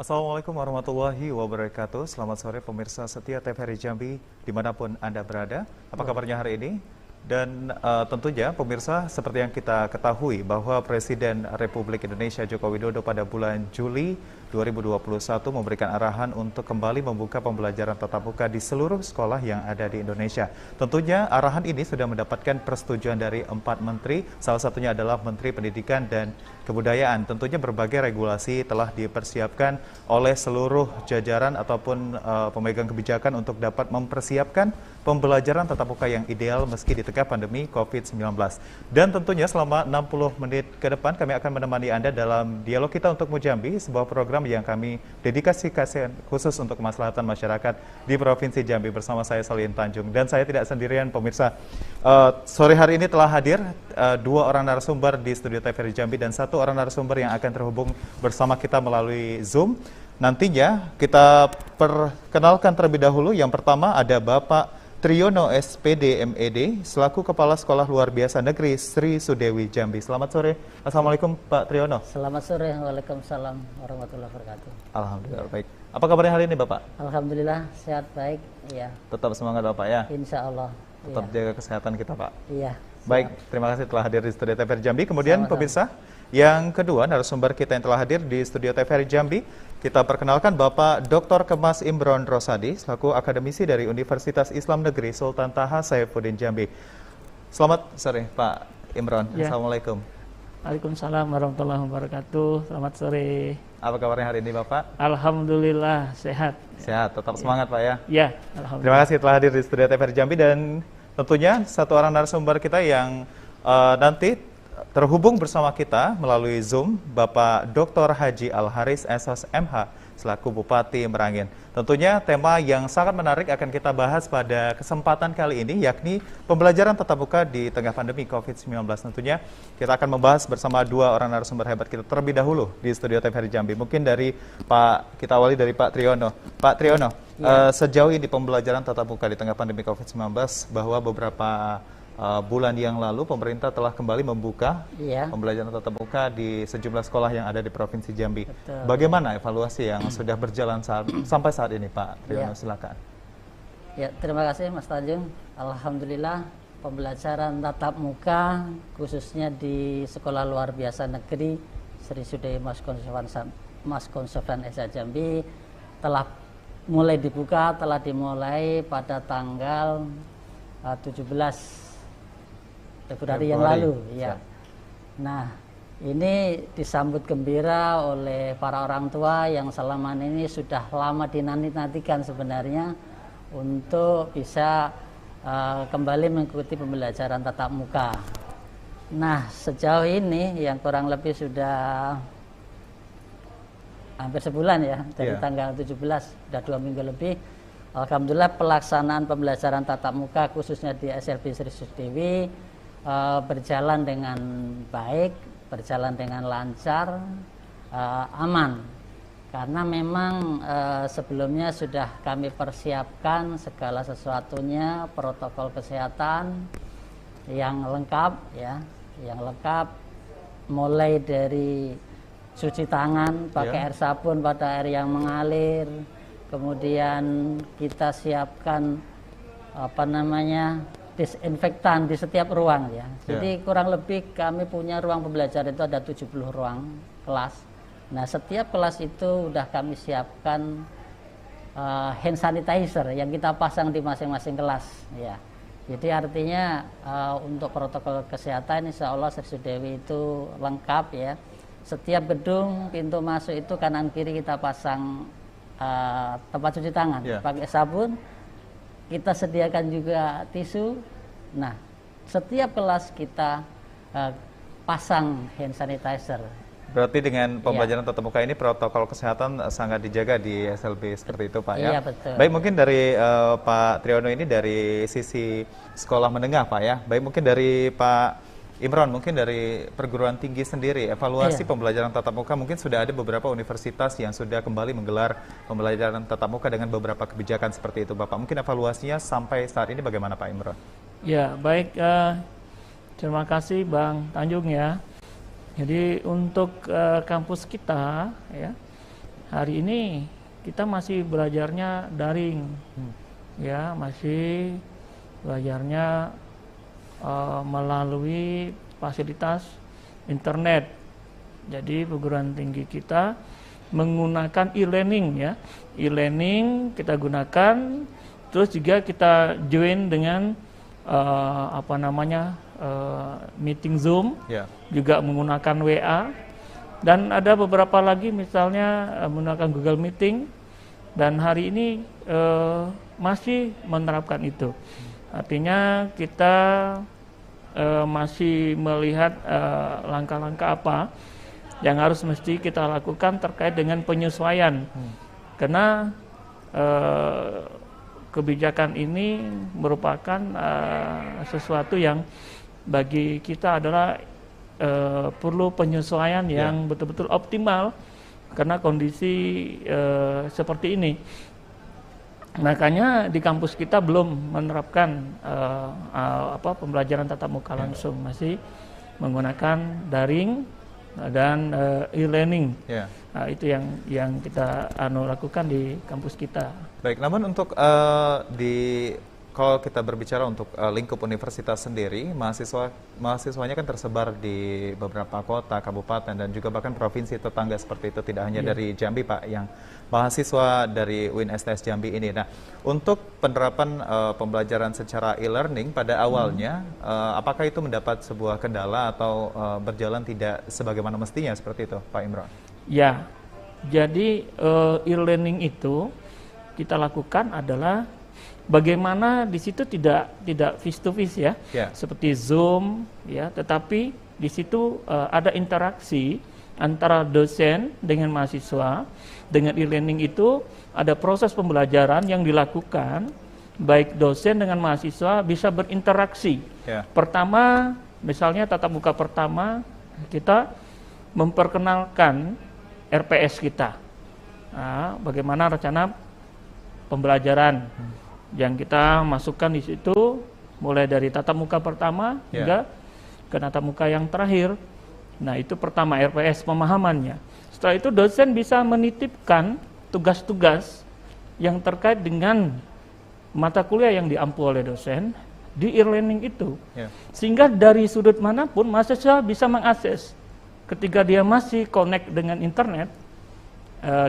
Assalamualaikum warahmatullahi wabarakatuh. Selamat sore pemirsa setia TVRI Jambi dimanapun Anda berada. Apa kabarnya hari ini? Dan tentunya pemirsa seperti yang kita ketahui bahwa Presiden Republik Indonesia Joko Widodo pada bulan Juli 2021 memberikan arahan untuk kembali membuka pembelajaran tatap muka di seluruh sekolah yang ada di Indonesia. Tentunya arahan ini sudah mendapatkan persetujuan dari 4 menteri, salah satunya adalah Menteri Pendidikan dan Kebudayaan. Tentunya berbagai regulasi telah dipersiapkan oleh seluruh jajaran ataupun pemegang kebijakan untuk dapat mempersiapkan pembelajaran tatap muka yang ideal meski di tengah pandemi COVID-19. Dan tentunya selama 60 menit ke depan kami akan menemani Anda dalam dialog kita untuk Mujambi, sebuah program yang kami dedikasikan khusus untuk kemaslahatan masyarakat di Provinsi Jambi bersama saya Salim Tanjung. Dan saya tidak sendirian pemirsa. Sore hari ini telah hadir 2 orang narasumber di studio TVRI Jambi dan 1 orang narasumber yang akan terhubung bersama kita melalui Zoom. Nantinya kita perkenalkan terlebih dahulu. Yang pertama ada Bapak Triyono SPD MED selaku Kepala Sekolah Luar Biasa Negeri Sri Sudewi Jambi. Selamat sore. Assalamualaikum Pak Triyono. Selamat sore. Waalaikumsalam warahmatullahi wabarakatuh. Alhamdulillah baik. Apa kabarnya hari ini Bapak? Alhamdulillah sehat baik. Iya. Tetap semangat Bapak ya. Insya Allah. Tetap jaga kesehatan kita Pak. Iya. Baik, terima kasih telah hadir di studio TVRI Jambi. Kemudian pemirsa, yang kedua narasumber kita yang telah hadir di studio TVRI Jambi, kita perkenalkan Bapak Dr. Kemas Imron Rosadi selaku akademisi dari Universitas Islam Negeri Sultan Taha Saifuddin Jambi. Selamat sore Pak Imron. Ya. Assalamualaikum. Waalaikumsalam warahmatullahi wabarakatuh. Selamat sore. Apa kabarnya hari ini Bapak? Alhamdulillah sehat. Sehat, tetap semangat Pak ya. Ya, alhamdulillah. Terima kasih telah hadir di studio TVRI Jambi dan tentunya 1 orang narasumber kita yang nanti terhubung bersama kita melalui Zoom, Bapak Dr. Haji Al-Haris SOS MH selaku Bupati Merangin. Tentunya tema yang sangat menarik akan kita bahas pada kesempatan kali ini, yakni pembelajaran tatap muka di tengah pandemi COVID-19. Tentunya kita akan membahas bersama 2 orang narasumber hebat kita terlebih dahulu di studio TVRI Jambi. Mungkin dari kita awali dari Pak Triyono. Pak Triyono, sejauh ini pembelajaran tatap muka di tengah pandemi COVID-19 bahwa beberapa bulan yang lalu pemerintah telah kembali membuka pembelajaran tatap muka di sejumlah sekolah yang ada di Provinsi Jambi. Betul. Bagaimana evaluasi yang sudah berjalan sampai saat ini Pak Triyono, silakan. Ya, terima kasih Mas Tanjung. Alhamdulillah pembelajaran tatap muka khususnya di Sekolah Luar Biasa Negeri Sri Sudewi Mas Konsovan SH Jambi telah mulai dibuka, telah dimulai pada tanggal 17 Februari yang lalu, ya. Nah, ini disambut gembira oleh para orang tua yang selama ini sudah lama dinanti-nantikan sebenarnya untuk bisa kembali mengikuti pembelajaran tatap muka. Nah, sejauh ini yang kurang lebih sudah hampir sebulan ya, dari tanggal 17, sudah 2 minggu lebih. Alhamdulillah pelaksanaan pembelajaran tatap muka khususnya di SLB Sri Sudewi berjalan dengan baik, berjalan dengan lancar, aman. Karena memang sebelumnya sudah kami persiapkan segala sesuatunya, protokol kesehatan yang lengkap ya, yang lengkap mulai dari cuci tangan pakai air sabun pada air yang mengalir, kemudian kita siapkan disinfektan di setiap ruang ya. Jadi kurang lebih kami punya ruang pembelajaran itu ada 70 ruang kelas. Nah, setiap kelas itu sudah kami siapkan hand sanitizer yang kita pasang di masing-masing kelas ya. Jadi artinya untuk protokol kesehatan insya Allah Sri Sudewi itu lengkap ya. Setiap gedung pintu masuk itu kanan kiri kita pasang tempat cuci tangan pakai sabun. Kita sediakan juga tisu. Nah, setiap kelas kita pasang hand sanitizer. Berarti dengan pembelajaran tatap muka ini protokol kesehatan sangat dijaga di SLB seperti itu Pak ya? Iya, betul. Baik, mungkin dari Pak Triyono ini dari sisi sekolah menengah Pak ya. Baik, mungkin dari Pak Imron, mungkin dari perguruan tinggi sendiri, evaluasi pembelajaran tatap muka, mungkin sudah ada beberapa universitas yang sudah kembali menggelar pembelajaran tatap muka dengan beberapa kebijakan seperti itu Bapak. Mungkin evaluasinya sampai saat ini bagaimana Pak Imron? Ya, baik. Terima kasih Bang Tanjung ya. Jadi untuk kampus kita ya, hari ini kita masih belajarnya daring, ya masih belajarnya melalui fasilitas internet. Jadi perguruan tinggi kita menggunakan e-learning ya, e-learning kita gunakan, terus juga kita join dengan meeting Zoom, juga menggunakan WA, dan ada beberapa lagi misalnya menggunakan Google Meeting, dan hari ini masih menerapkan itu. Artinya kita masih melihat langkah-langkah apa yang harus mesti kita lakukan terkait dengan penyesuaian, karena kebijakan ini merupakan sesuatu yang bagi kita adalah perlu penyesuaian yang betul-betul optimal karena kondisi seperti ini. Makanya di kampus kita belum menerapkan pembelajaran tatap muka langsung, masih menggunakan daring dan e-learning. Nah, itu yang kita lakukan di kampus kita. Baik, namun untuk kalau kita berbicara untuk lingkup universitas sendiri, mahasiswanya kan tersebar di beberapa kota, kabupaten, dan juga bahkan provinsi tetangga seperti itu, tidak hanya dari Jambi, Pak, yang mahasiswa dari UIN STS Jambi ini. Nah, untuk penerapan pembelajaran secara e-learning pada awalnya, apakah itu mendapat sebuah kendala atau berjalan tidak sebagaimana mestinya seperti itu, Pak Imron? Ya, jadi e-learning itu kita lakukan adalah bagaimana di situ tidak face to face ya, seperti Zoom ya, tetapi di situ ada interaksi antara dosen dengan mahasiswa. Dengan e-learning itu ada proses pembelajaran yang dilakukan, baik dosen dengan mahasiswa bisa berinteraksi. Pertama, misalnya tatap muka pertama, kita memperkenalkan RPS kita. Nah, bagaimana rencana pembelajaran yang kita masukkan di situ, mulai dari tatap muka pertama hingga ke tatap muka yang terakhir. Nah, itu pertama RPS pemahamannya. Setelah itu dosen bisa menitipkan tugas-tugas yang terkait dengan mata kuliah yang diampu oleh dosen di e-learning itu. Sehingga dari sudut manapun mahasiswa bisa mengakses. Ketika dia masih connect dengan internet,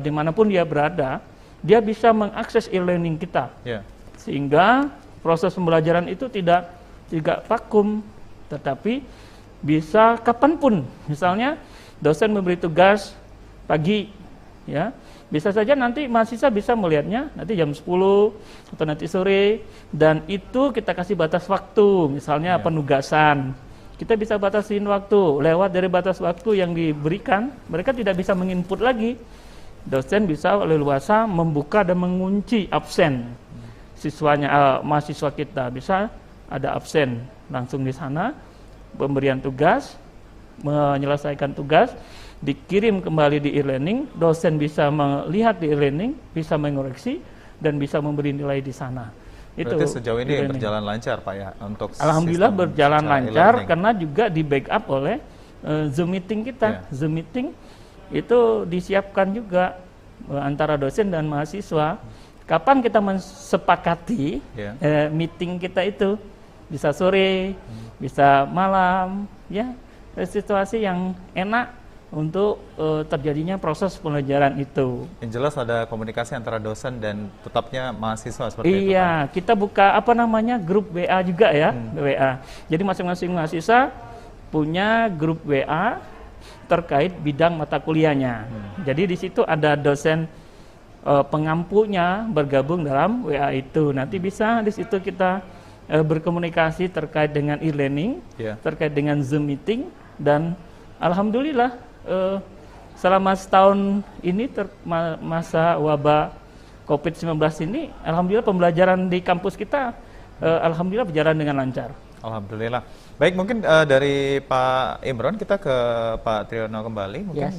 dimanapun dia berada, dia bisa mengakses e-learning kita. Sehingga proses pembelajaran itu tidak vakum, tetapi bisa kapanpun. Misalnya dosen memberi tugas pagi, ya, bisa saja nanti mahasiswa bisa melihatnya nanti jam 10 atau nanti sore, dan itu kita kasih batas waktu, misalnya penugasan. Kita bisa batasin waktu, lewat dari batas waktu yang diberikan, mereka tidak bisa menginput lagi. Dosen bisa leluasa membuka dan mengunci absen siswanya, mahasiswa kita bisa ada absen langsung di sana, pemberian tugas, menyelesaikan tugas, dikirim kembali di e-learning, dosen bisa melihat di e-learning, bisa mengoreksi dan bisa memberi nilai di sana. Berarti sejauh ini berjalan lancar, Pak, ya, untuk alhamdulillah berjalan lancar karena juga di backup oleh Zoom meeting kita. Zoom meeting itu disiapkan juga antara dosen dan mahasiswa. Kapan kita mensepakati meeting kita itu, bisa sore, bisa malam, ya, situasi yang enak untuk terjadinya proses pembelajaran itu. Yang jelas ada komunikasi antara dosen dan tetapnya mahasiswa seperti itu. Iya, kita buka grup WA juga ya, WA. Jadi masing-masing mahasiswa punya grup WA terkait bidang mata kuliahnya. Jadi di situ ada dosen pengampunya bergabung dalam WA itu. Nanti bisa di situ kita berkomunikasi terkait dengan e-learning, terkait dengan Zoom meeting, dan alhamdulillah selama setahun ini masa wabah COVID-19 ini, alhamdulillah pembelajaran di kampus kita alhamdulillah berjalan dengan lancar. Alhamdulillah. Baik, mungkin dari Pak Imron kita ke Pak Triyono kembali. Mungkin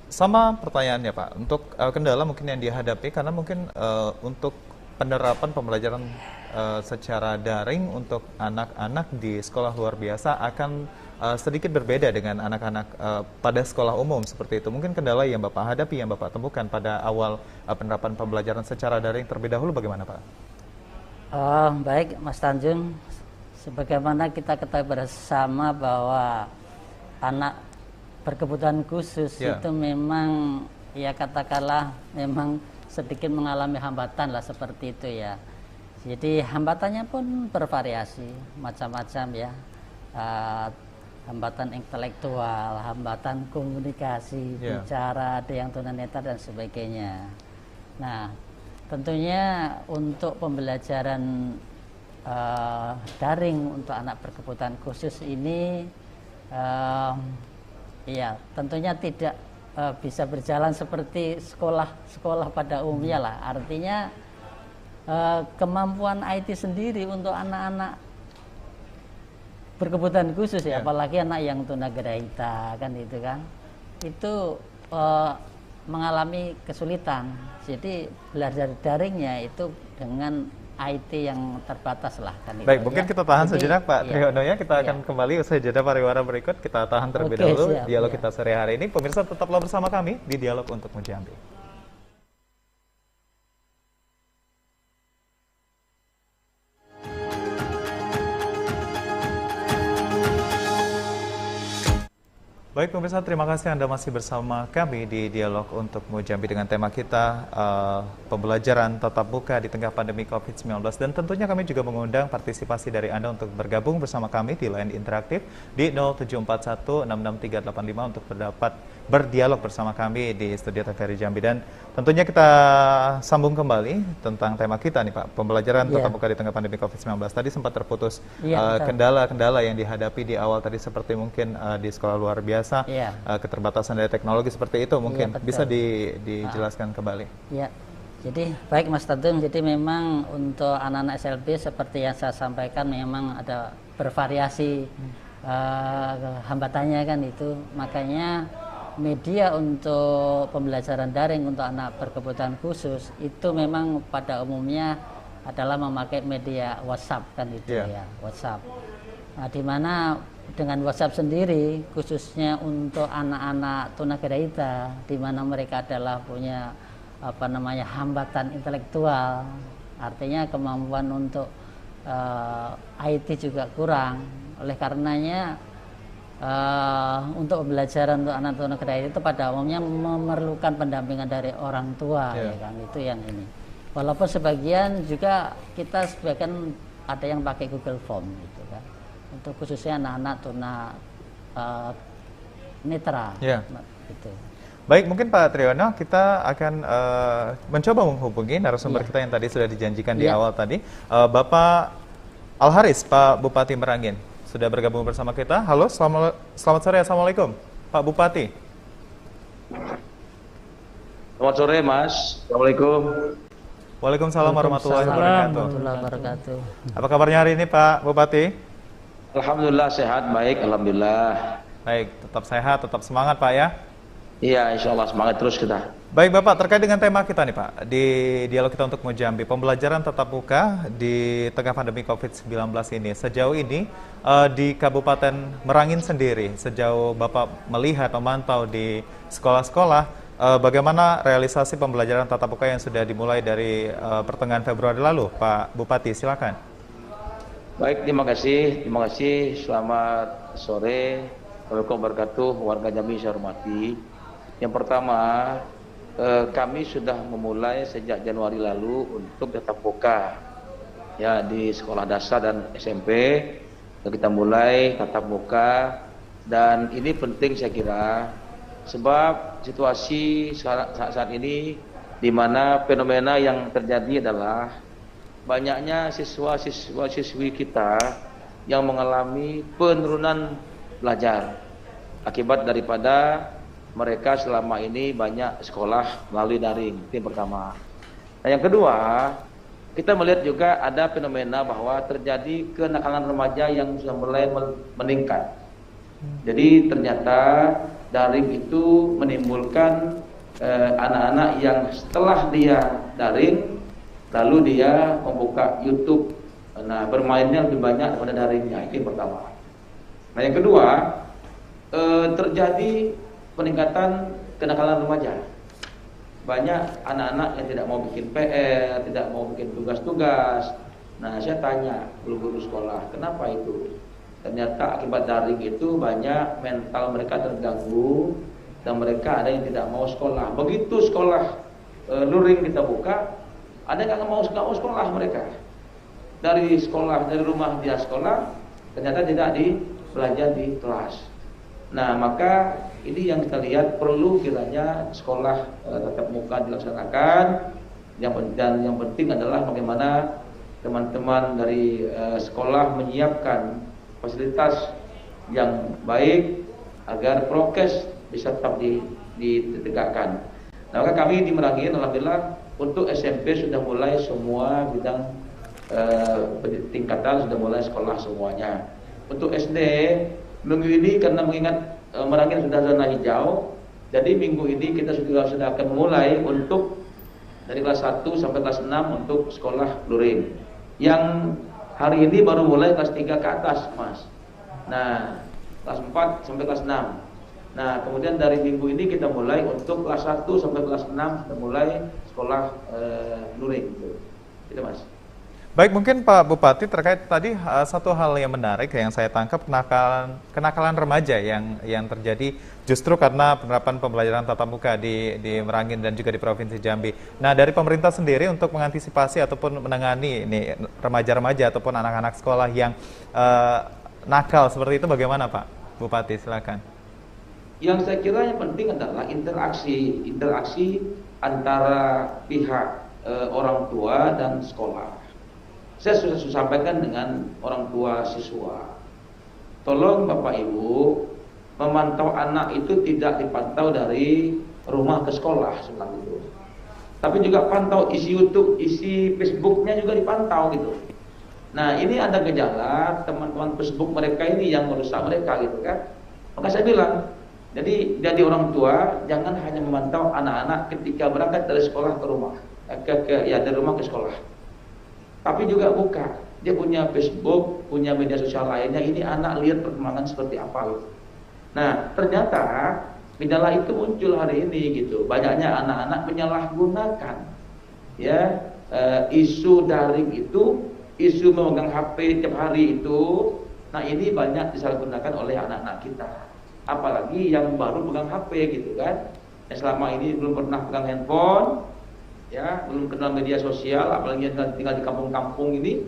sama pertanyaannya, Pak. Untuk kendala mungkin yang dihadapi, karena mungkin untuk penerapan pembelajaran secara daring untuk anak-anak di sekolah luar biasa akan sedikit berbeda dengan anak-anak pada sekolah umum seperti itu. Mungkin kendala yang Bapak hadapi, yang Bapak temukan pada awal penerapan pembelajaran secara daring terlebih dahulu bagaimana Pak? Baik Mas Tanjung, sebagaimana kita ketahui bersama bahwa anak berkebutuhan khusus itu memang ya katakanlah memang sedikit mengalami hambatan lah seperti itu ya. Jadi hambatannya pun bervariasi macam-macam ya. Hambatan intelektual, hambatan komunikasi, bicara, ada yang tunanetra dan sebagainya. Nah, tentunya untuk pembelajaran daring untuk anak berkebutuhan khusus ini, ya tentunya tidak bisa berjalan seperti sekolah pada umumnya lah. Artinya kemampuan IT sendiri untuk anak-anak berkebutuhan khusus ya, apalagi anak yang tunagrahita kan itu mengalami kesulitan. Jadi belajar daringnya itu dengan IT yang terbatas lah kan. Baik, mungkin kita tahan sejenak Pak Triyono ya. Kita akan kembali usai jeda pariwara berikut. Kita tahan terlebih dahulu dialog kita sore hari ini. Pemirsa tetaplah bersama kami di Dialog untuk Mujambi. Baik pemirsa, terima kasih Anda masih bersama kami di Dialog untuk Mujambi dengan tema kita pembelajaran tatap muka di tengah pandemi COVID-19. Dan tentunya kami juga mengundang partisipasi dari Anda untuk bergabung bersama kami di line interaktif di 0741663385 untuk berdialog bersama kami di studio TVRI Jambi. Dan tentunya kita sambung kembali tentang tema kita nih Pak, pembelajaran tatap muka di tengah pandemi COVID-19. Tadi sempat terputus kendala-kendala yang dihadapi di awal tadi seperti mungkin di sekolah luar biasa. Keterbatasan dari teknologi seperti itu mungkin bisa dijelaskan kembali. Ya, jadi baik Mas Tanjung, jadi memang untuk anak-anak SLB seperti yang saya sampaikan memang ada bervariasi hambatannya kan itu. Makanya media untuk pembelajaran daring untuk anak berkebutuhan khusus itu memang pada umumnya adalah memakai media WhatsApp kan itu ya, WhatsApp. Nah, di mana dengan WhatsApp sendiri khususnya untuk anak-anak tunagrahita di mana mereka adalah punya hambatan intelektual, artinya kemampuan untuk IT juga kurang. Oleh karenanya untuk pembelajaran untuk anak tunagrahita itu pada umumnya memerlukan pendampingan dari orang tua ya kan, itu yang ini. Walaupun sebagian juga kita sebagian ada yang pakai Google Form gitu kan. Untuk khususnya anak-anak tunanetra. Gitu. Baik, mungkin Pak Triyono, kita akan mencoba menghubungi narasumber kita yang tadi sudah dijanjikan di awal tadi, Bapak Al-Haris, Pak Bupati Merangin, sudah bergabung bersama kita. Halo, selamat sore, Assalamualaikum, Pak Bupati. Selamat sore, Mas. Assalamualaikum. Waalaikumsalam warahmatullahi wabarakatuh. Apa kabarnya hari ini, Pak Bupati? Alhamdulillah sehat, baik, alhamdulillah. Baik, tetap sehat, tetap semangat Pak ya. Iya, insya Allah semangat terus kita. Baik Bapak, terkait dengan tema kita nih Pak, di dialog kita untuk Mujambi, pembelajaran tatap muka di tengah pandemi COVID-19 ini. Sejauh ini di Kabupaten Merangin sendiri, sejauh Bapak melihat, memantau di sekolah-sekolah, bagaimana realisasi pembelajaran tatap muka yang sudah dimulai dari pertengahan Februari lalu, Pak Bupati, silakan. Baik, terima kasih. Selamat sore. Assalamualaikum wabarakatuh. Warga Jambi saya hormati. Yang pertama, kami sudah memulai sejak Januari lalu untuk tatap muka ya di sekolah dasar dan SMP. Kita mulai tatap muka dan ini penting saya kira sebab situasi saat ini di mana fenomena yang terjadi adalah banyaknya siswa-siswi kita yang mengalami penurunan belajar akibat daripada mereka selama ini banyak sekolah melalui daring. Itu yang pertama. Nah, yang kedua, kita melihat juga ada fenomena bahwa terjadi kenakalan remaja yang sudah mulai meningkat. Jadi ternyata daring itu menimbulkan anak-anak yang setelah dia daring lalu dia membuka YouTube Nah, bermainnya lebih banyak daripada daringnya, itu yang pertama. Nah, yang kedua, terjadi peningkatan kenakalan remaja. Banyak anak-anak yang tidak mau bikin PR, tidak mau bikin tugas-tugas. Nah, saya tanya guru-guru sekolah, kenapa itu? Ternyata akibat daring itu banyak mental mereka terganggu dan mereka ada yang tidak mau sekolah. Begitu sekolah luring kita buka, ada yang nggak mau sekolah mereka. Dari sekolah, dari rumah dia sekolah, ternyata tidak belajar di kelas. Nah, maka ini yang kita lihat perlu kiranya sekolah tatap muka dilaksanakan. Yang penting adalah bagaimana teman-teman dari sekolah menyiapkan fasilitas yang baik agar prokes bisa tetap ditegakkan. Nah, maka kami di Merangin alhamdulillah untuk SMP sudah mulai semua bidang tingkatan sudah mulai sekolah semuanya. Untuk SD minggu ini karena mengingat Merangin sudah zona hijau, jadi minggu ini kita sudah akan mulai untuk dari kelas 1 sampai kelas 6 untuk sekolah luring. Yang hari ini baru mulai kelas 3 ke atas, Mas. Nah, kelas 4 sampai kelas 6. Nah, kemudian dari minggu ini kita mulai untuk kelas 1 sampai kelas 6 sudah mulai sekolah luring gitu. Gitu, Mas. Baik, mungkin Pak Bupati terkait tadi satu hal yang menarik yang saya tangkap kenakalan remaja yang terjadi justru karena penerapan pembelajaran tatap muka di Merangin dan juga di Provinsi Jambi. Nah, dari pemerintah sendiri untuk mengantisipasi ataupun menangani ini remaja-remaja ataupun anak-anak sekolah yang nakal seperti itu bagaimana Pak Bupati? Silakan. Yang saya kira yang penting adalah interaksi antara pihak orang tua dan sekolah. Saya sudah sampaikan dengan orang tua siswa. Tolong Bapak Ibu memantau anak itu tidak dipantau dari rumah ke sekolah seperti itu. Tapi juga pantau isi YouTube, isi Facebooknya juga dipantau gitu. Nah, ini ada gejala teman-teman Facebook mereka ini yang merusak mereka gitu kan. Maka saya bilang, jadi orang tua jangan hanya memantau anak-anak ketika berangkat dari sekolah ke rumah, dari rumah ke sekolah. Tapi juga buka, dia punya Facebook, punya media sosial lainnya, ini anak lihat perkembangan seperti apa gitu. Nah, ternyata gejala itu muncul hari ini gitu. Banyaknya anak-anak menyalahgunakan ya isu daring itu, isu memegang HP tiap hari itu. Nah, ini banyak disalahgunakan oleh anak-anak kita. Apalagi yang baru pegang HP gitu kan. Yang selama ini belum pernah pegang handphone, ya, belum kenal media sosial, apalagi yang tinggal di kampung-kampung ini.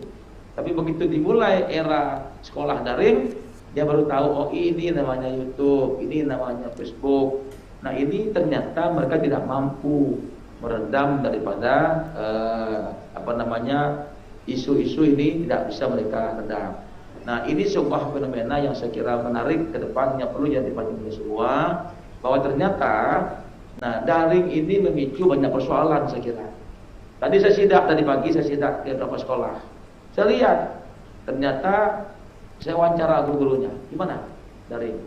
Tapi begitu dimulai era sekolah daring, dia baru tahu, oh ini namanya YouTube, ini namanya Facebook. Nah, ini ternyata mereka tidak mampu meredam daripada isu-isu ini tidak bisa mereka redam. Nah, ini sebuah fenomena yang saya kira menarik ke depan yang perlu jadi perhatian semua, bahwa ternyata daring ini memicu banyak persoalan saya kira. Tadi saya sidak, tadi pagi saya sidak ke beberapa sekolah. Saya lihat, ternyata saya wawancara guru-gurunya. Gimana daring?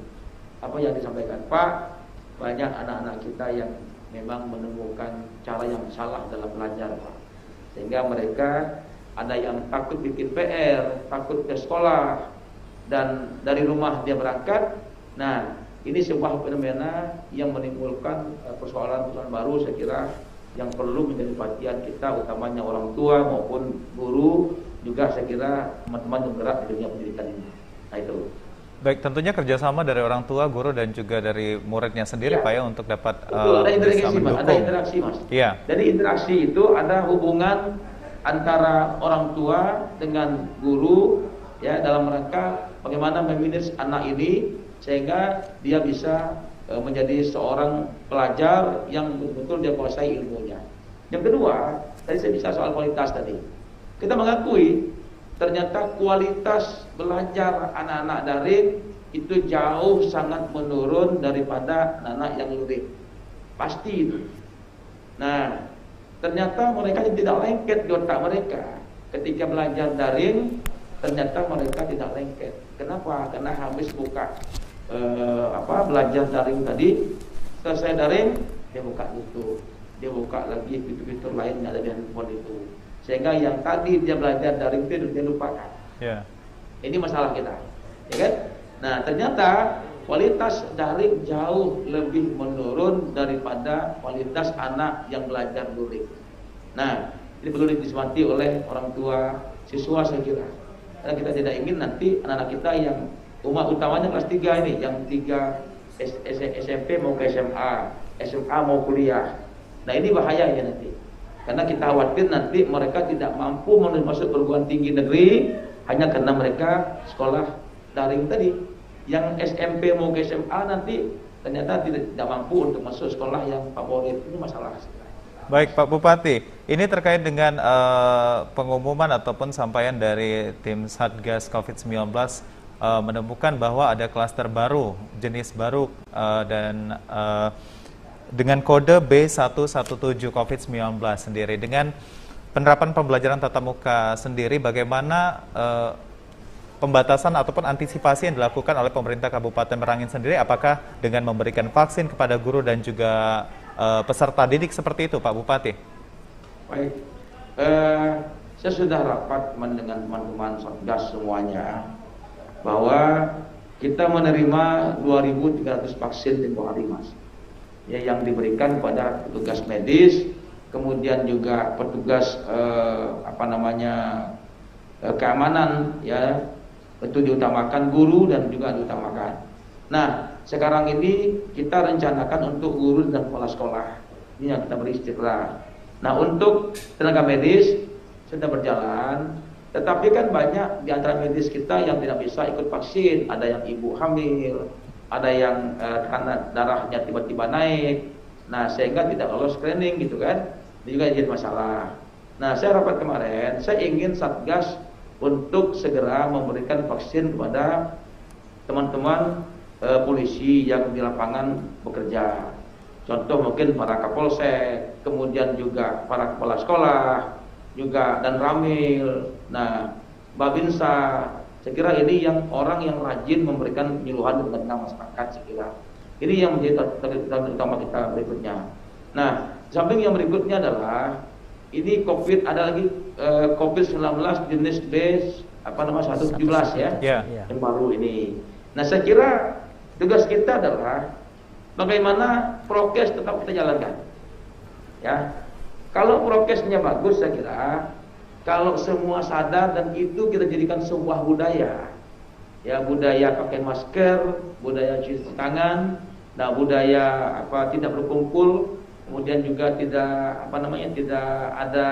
Apa yang disampaikan? Pak, banyak anak-anak kita yang memang menemukan cara yang salah dalam belajar, Pak. Sehingga mereka ada yang takut bikin PR, takut ke sekolah, dan dari rumah dia berangkat. Nah, ini sebuah fenomena yang menimbulkan persoalan-persoalan baru saya kira yang perlu menjadi perhatian kita, utamanya orang tua maupun guru, juga saya kira teman-teman yang bergerak di dunia pendidikan ini. Nah, itu. Baik, tentunya kerjasama dari orang tua, guru dan juga dari muridnya sendiri Pak ya untuk dapat ada interaksi, bisa mendukung. Ada interaksi, Mas. Iya. Jadi interaksi itu ada hubungan antara orang tua dengan guru ya dalam rangka bagaimana memanage anak ini sehingga dia bisa menjadi seorang pelajar yang betul-betul dia kuasai ilmunya. Yang kedua, tadi saya bicara soal kualitas tadi. Kita mengakui ternyata kualitas belajar anak-anak daring itu jauh sangat menurun daripada anak-anak yang luring. Pasti itu. Nah, ternyata mereka tidak lengket di otak mereka. Ketika belajar daring, ternyata mereka tidak lengket. Kenapa? Karena habis buka belajar daring tadi, selesai daring, dia buka YouTube, dia buka lagi fitur-fitur lain yang ada di handphone itu. sehingga yang tadi dia belajar daring itu dia lupakan. Yeah. Ini masalah kita, ya kan? Nah, ternyata kualitas daring jauh lebih menurun daripada kualitas anak yang belajar luring. Nah, ini perlu dicermati oleh orang tua siswa saya kira. Karena kita tidak ingin nanti anak-anak kita yang utamanya kelas 3 ini, yang 3 SMP mau ke SMA mau kuliah. Nah, ini bahayanya nanti. Karena kita khawatir nanti mereka tidak mampu masuk perguruan tinggi negeri hanya karena mereka sekolah daring tadi. Yang SMP mau ke SMA nanti ternyata tidak mampu untuk masuk sekolah yang favorit. Ini masalah. Baik Pak Bupati, ini terkait dengan pengumuman ataupun sampaian dari tim Satgas COVID-19 menemukan bahwa ada klaster baru, jenis baru dan dengan kode B117 COVID-19 sendiri. Dengan penerapan pembelajaran tatap muka sendiri, bagaimana pembatasan ataupun antisipasi yang dilakukan oleh pemerintah Kabupaten Merangin sendiri? Apakah dengan memberikan vaksin kepada guru dan juga peserta didik seperti itu, Pak Bupati? Baik, saya sudah rapat dengan teman-teman Satgas semuanya bahwa kita menerima 2.300 vaksin tempoh hari, Mas. Ya, yang diberikan kepada petugas medis, kemudian juga petugas keamanan, ya, itu diutamakan guru dan juga diutamakan. Nah, sekarang ini kita rencanakan untuk guru dan kepala sekolah ini yang kita beri istiqlal. Nah, untuk tenaga medis sudah berjalan, tetapi kan banyak di antara medis kita yang tidak bisa ikut vaksin. Ada yang ibu hamil, ada yang karena darahnya tiba-tiba naik, nah sehingga tidak lolos screening gitu kan. Ini juga jadi masalah. Nah, saya rapat kemarin, saya ingin Satgas untuk segera memberikan vaksin kepada teman-teman polisi yang di lapangan bekerja. Contoh mungkin para Kapolsek, kemudian juga para kepala sekolah, juga dan Ramil, nah Babinsa. Saya kira ini yang orang yang rajin memberikan penyuluhan di tengah masyarakat, saya kira. Ini yang menjadi target utama kita berikutnya. Nah, samping yang berikutnya adalah ini COVID, ada lagi COVID-19 jenis B117 ya, yang baru ini. Nah, saya kira tugas kita adalah bagaimana prokes tetap kita jalankan. Ya, kalau prokesnya bagus, saya kira kalau semua sadar dan itu kita jadikan sebuah budaya, ya, budaya pakai masker, budaya cuci tangan, nah budaya tidak berkumpul, kemudian juga tidak tidak ada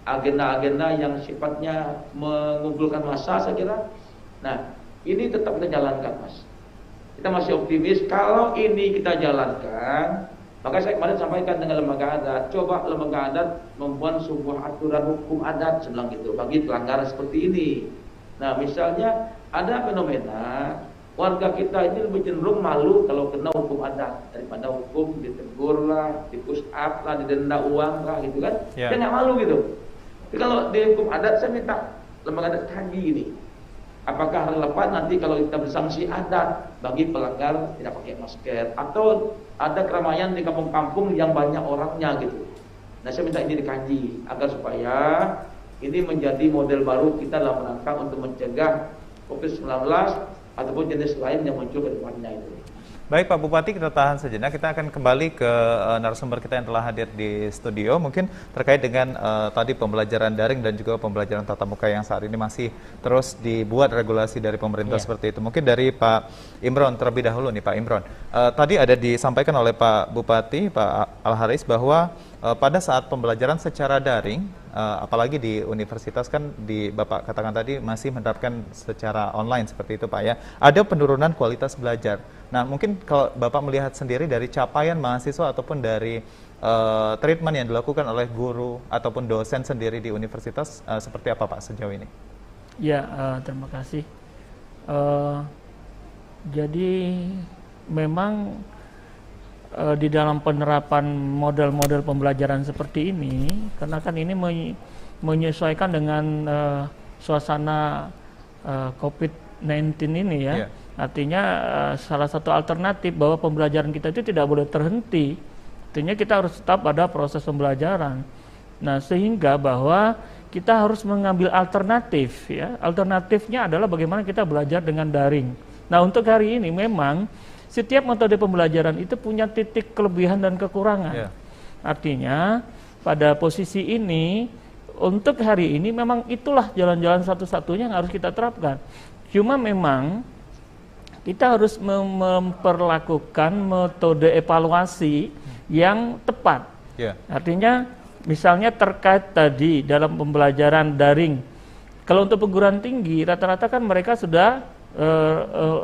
agenda-agenda yang sifatnya mengumpulkan massa, saya kira. Nah, ini tetap kita jalankan, Mas. Kita masih optimis kalau ini kita jalankan. Maka saya kemarin sampaikan dengan lembaga adat, coba lembaga adat membuat sebuah aturan hukum adat sebelang gitu bagi pelanggaran seperti ini. Nah, misalnya ada fenomena warga kita ini lebih cenderung malu kalau kena hukum adat daripada hukum ditegur lah, di push up lah, didenda uang lah gitu kan. Dia nggak malu gitu. Tapi kalau di hukum adat, saya minta lembaga adat kaji ini. Apakah relevan nanti kalau kita bersanksi adat bagi pelanggar tidak pakai masker atau ada keramaian di kampung-kampung yang banyak orangnya gitu. Nah, saya minta ini dikaji agar supaya ini menjadi model baru kita dalam rangka untuk mencegah COVID-19 ataupun jenis lain yang muncul ke depannya itu. Baik Pak Bupati, kita tahan sejenak. Kita akan kembali ke narasumber kita yang telah hadir di studio. Mungkin terkait dengan tadi pembelajaran daring dan juga pembelajaran tatap muka yang saat ini masih terus dibuat regulasi dari pemerintah seperti itu. Mungkin dari Pak Imron terlebih dahulu nih Pak Imron. Tadi ada disampaikan oleh Pak Bupati, Pak Al-Haris, bahwa pada saat pembelajaran secara daring, apalagi di universitas kan Bapak katakan tadi masih menerapkan secara online seperti itu Pak ya, ada penurunan kualitas belajar. Nah, mungkin kalau Bapak melihat sendiri dari capaian mahasiswa ataupun dari treatment yang dilakukan oleh guru ataupun dosen sendiri di universitas, seperti apa Pak sejauh ini? Ya, terima kasih. Jadi memang di dalam penerapan model-model pembelajaran seperti ini, karena kan ini menyesuaikan dengan suasana COVID-19 ini ya. Artinya salah satu alternatif bahwa pembelajaran kita itu tidak boleh terhenti. Artinya kita harus tetap ada proses pembelajaran. Nah, sehingga bahwa kita harus mengambil alternatif ya. Alternatifnya adalah bagaimana kita belajar dengan daring. Nah, untuk hari ini memang setiap metode pembelajaran itu punya titik kelebihan dan kekurangan. Artinya pada posisi ini untuk hari ini memang itulah jalan-jalan satu-satunya yang harus kita terapkan. Cuma memang kita harus memperlakukan metode evaluasi yang tepat. Artinya misalnya terkait tadi dalam pembelajaran daring. Kalau untuk perguruan tinggi rata-rata kan mereka sudah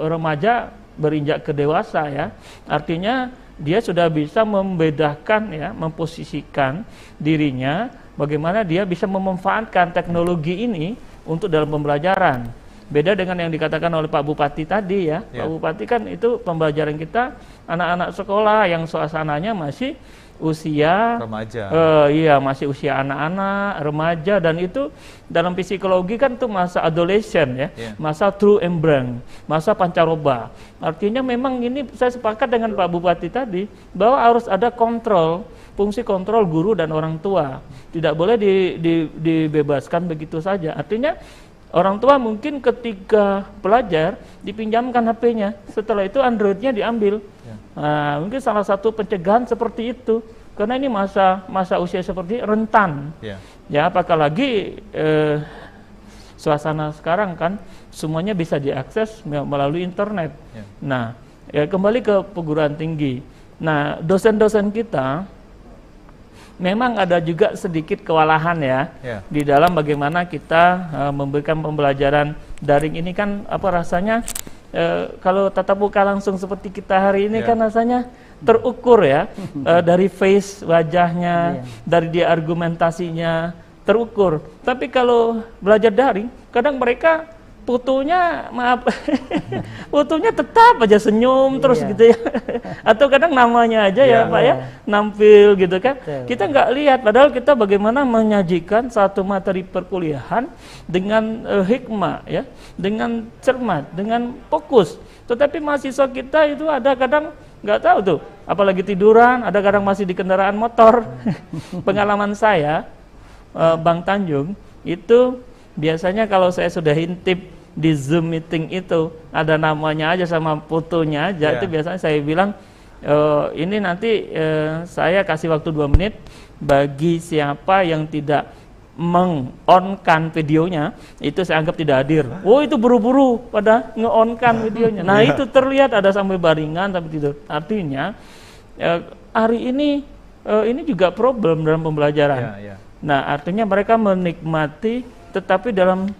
remaja berinjak ke dewasa ya. Artinya dia sudah bisa membedakan ya, memposisikan dirinya bagaimana dia bisa memanfaatkan teknologi ini untuk dalam pembelajaran. Beda dengan yang dikatakan oleh Pak Bupati tadi ya. Pak Bupati kan itu pembelajaran kita anak-anak sekolah yang suasananya masih usia remaja. Iya, masih usia anak-anak, remaja, dan itu dalam psikologi kan itu masa adolescent ya. Masa true embryo, masa pancaroba. Artinya memang ini saya sepakat dengan Pak Bupati tadi bahwa harus ada kontrol, fungsi kontrol guru dan orang tua. Tidak boleh dibebaskan begitu saja. Artinya orang tua mungkin ketika pelajar dipinjamkan HP-nya, setelah itu Android-nya diambil. Nah, mungkin salah satu pencegahan seperti itu, karena ini masa usia seperti rentan. Ya, apalagi suasana sekarang kan semuanya bisa diakses melalui internet. Nah, ya kembali ke perguruan tinggi. Nah, dosen-dosen kita memang ada juga sedikit kewalahan ya di dalam bagaimana kita memberikan pembelajaran daring ini kan rasanya kalau tatap muka langsung seperti kita hari ini kan rasanya terukur ya dari face wajahnya, dari dia argumentasinya terukur. Tapi kalau belajar daring kadang mereka fotonya fotonya tetap aja senyum terus gitu ya, atau kadang namanya aja ya Pak ya nampil gitu kan. Kita nggak lihat padahal kita bagaimana menyajikan satu materi perkuliahan dengan hikmah ya, dengan cermat, dengan fokus. Tetapi mahasiswa kita itu ada kadang nggak tahu tuh, apalagi tiduran, ada kadang masih di kendaraan motor. Pengalaman saya Bang Tanjung itu biasanya kalau saya sudah intip di Zoom meeting itu ada namanya aja sama fotonya aja, itu biasanya saya bilang ini nanti saya kasih waktu 2 menit bagi siapa yang tidak meng-on-kan videonya, itu saya anggap tidak hadir. Oh, itu buru-buru pada nge-on-kan videonya. Nah, itu terlihat ada sampai baringan tapi tidur. Artinya hari ini juga problem dalam pembelajaran. Nah, artinya mereka menikmati tetapi dalam